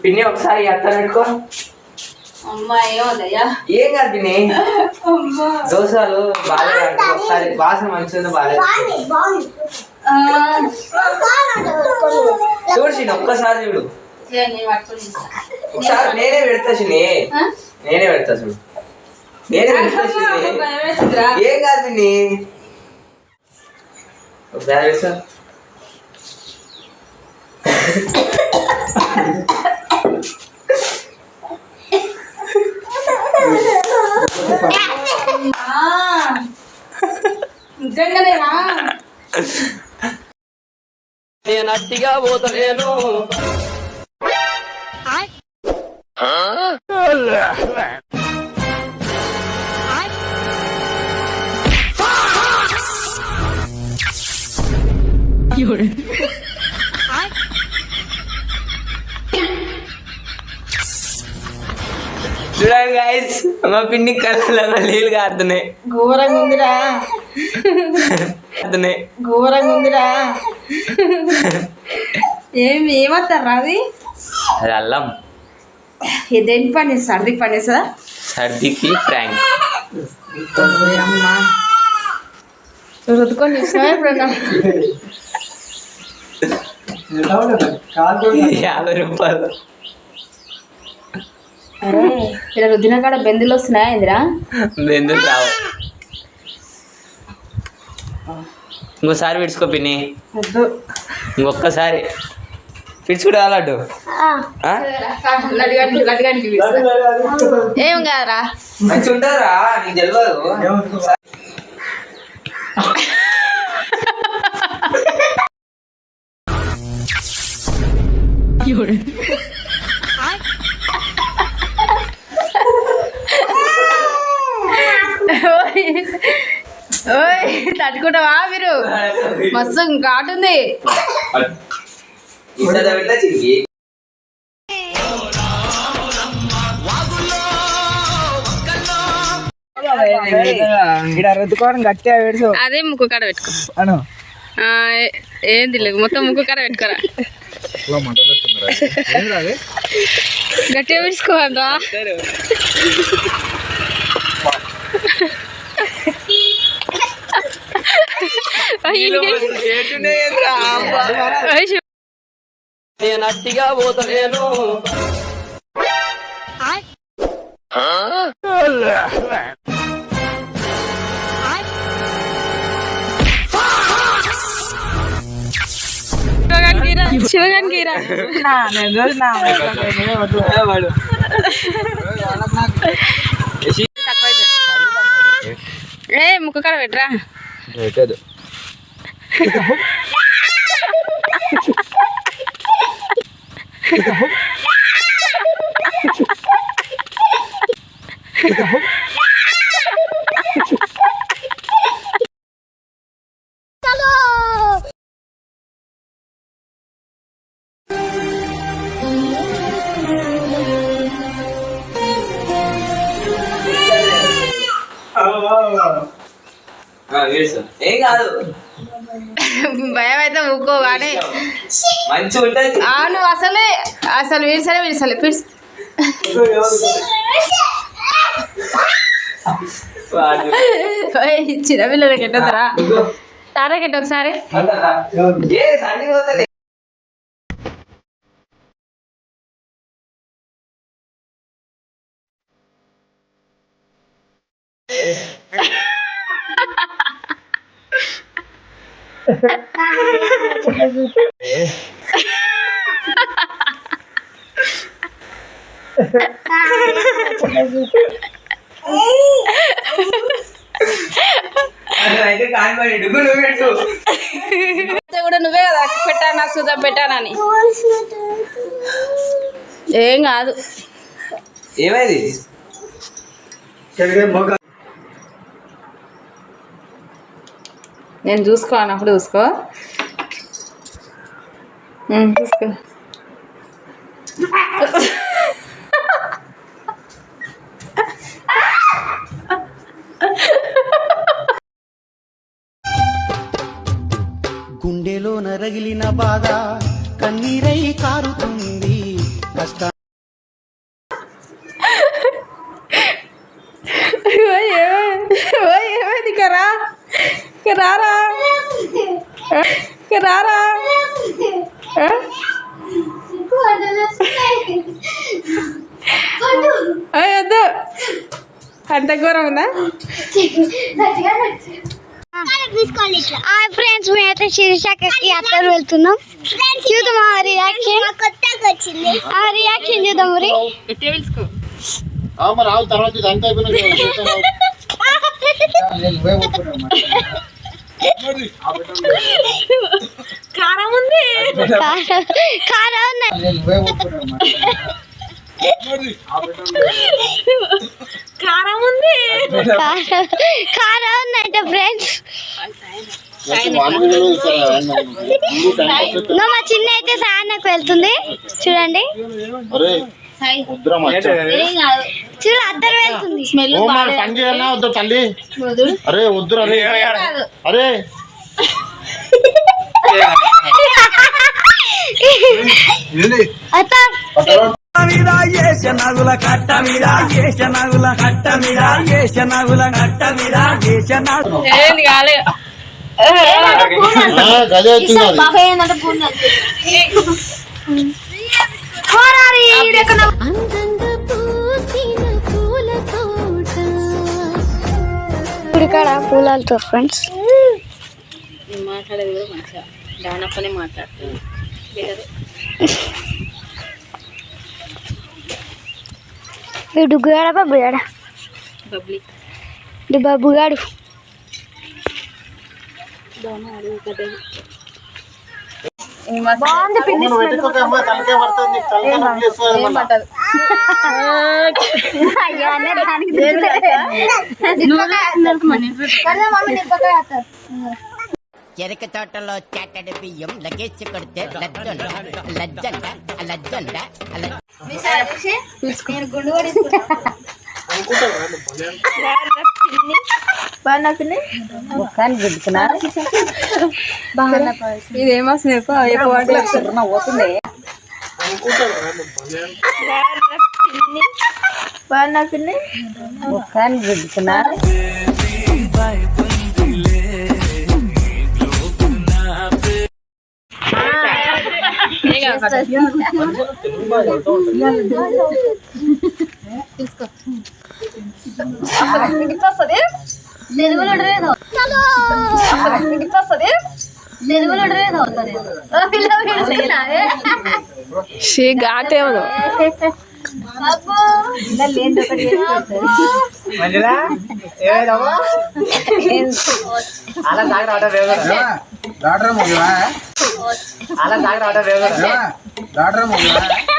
పిన్ని ఒకసారి అత్తను పెట్టుకో. ఏం కాదు పిన్ని, దోశలు బాగా ఒకసారి వాసన మంచిగా బాగా చూడు చిన్న, ఒక్కసారి చూడు. ఒకసారి నేనే పెడతా చిన్ని, నేనే పెడతా చూడు, నేనే పెడతా చిన్ని. ఏం కాదు పిన్ని, ఒకసారి పెడతా. నట్టిగా పోతలేను. చూడండి గైస్, మా పిన్ని కళ్ళలో నీళ్ళు కారుతున్నాయి. ఘోరంగా ఉందిరా, ఘోరంగా ఉందిరా. ఏమత్తారా అది? అది అల్లం. దేనికి పని? సర్దికి పనిస్తుందా? సర్దికి ప్రాంక్. అమ్మా రుద్దుకొని చూసినా ఎప్పుడన్నా? 50 రూపాయలు. అరే ఇలా రుద్దిన కాడ బెందులు వస్తున్నాయా? ఇందిరా బెందులు రావు. ఇంకోసారి విడుచుకో పిన్ని, ఇంకొక్కసారి పిడుచుకుంటే అలాంటి ఏం కాదురా, మంచి ఉంటారా నీకు తెలియదు. ఓయ్ తట్టుకుంటావా మీరు? మస్తు ఘాటుంది. అదే ముక్కు కాడ పెట్టుకో. ఏంది లేదు, మొత్తం ముక్కు కాడ పెట్టుకోరా. గట్టిగా పెట్టుకోవాలరా. నట్టిగా పోతలేను. శివగానికిరా ఏ ముక్కు కాడ పెట్టరా. ఏం కాదు, భయం అయితే ఊకో కానీ మంచిగా ఉంటుంది. నువ్వు అసలు విడిసలే చిన్నపిల్లలకి ఎట్టొద్దురా. తారాకి ఎట్ట ఒకసారి కూడా నువ్వే కదా పెట్టానా సుధా పెట్టానని. ఏం కాదు. ఏమైంది? నేను చూసుకో అన్నప్పుడు చూసుకో. చూసుకో. గుండెలో నరగిలిన బాధ కన్నీరై కారుతుంది కష్ట ఏమైంది కరా రారా రారా వద్దు అంత ఘోరం ఉందా ఫ్రెండ్స్ మేమైతే శిరీషకి అత్తరు వెళ్తున్నాం చూద్దాం ఆ రియాక్షన్ ఆ రియాక్షన్ చూద్దాం మరి మరి ఆవు తర్వాత ఇది అంతా అయిపోయినా కారం ఉంది కారం ఉన్నాయి కారం ఉంది కారం ఉందంట ఫ్రెండ్స్ మా చిన్న అయితే సాయనకు వెళ్తుంది చూడండి చూడు అద్దరు వెళ్తుంది పని చేయాలా వద్దు తల్లి అరే వద్దు అరే అరే ఏంది కాలే గదే వచ్చింది ఇక్కడ పూలతో ఫ్రెండ్స్ మాట్లాడేది కూడా మంచిగా దానప్పనే మాట్లాడుతుంది డుగ్గుగాడ బబ్బుగాడ పబ్లిక్ బబ్బుగాడు బాగుంది పిండి తలకే పడుతుంది చెరక తోటలో చాటడి బియ్యం లగేజ్ కొడితే లజ్జంట లజ్జంట లజ్జంట ఇదేమో స్నేప్ పోతుంది ఘాటేమో అలా డాక్టర్ ఆర్డర్ డాక్టర్